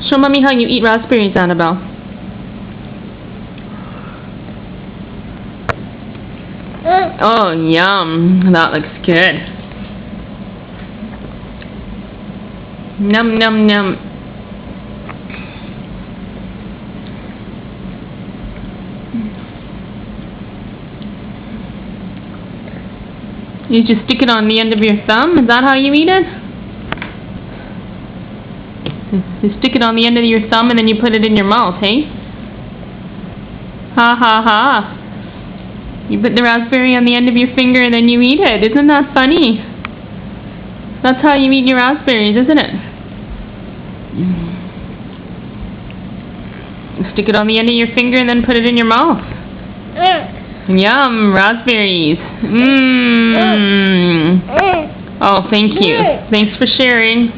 Show Mommy how you eat raspberries, Annabelle. Oh, yum. That looks good. Num, num, num. You just stick it on the end of your thumb? Is that how you eat it? You stick it on the end of your thumb and then you put it in your mouth, hey? Ha ha ha. You put the raspberry on the end of your finger and then you eat it. Isn't that funny? That's how you eat your raspberries, isn't it? Stick it on the end of your finger and then put it in your mouth. Yum, raspberries. Mmm. Oh, thank you. Thanks for sharing.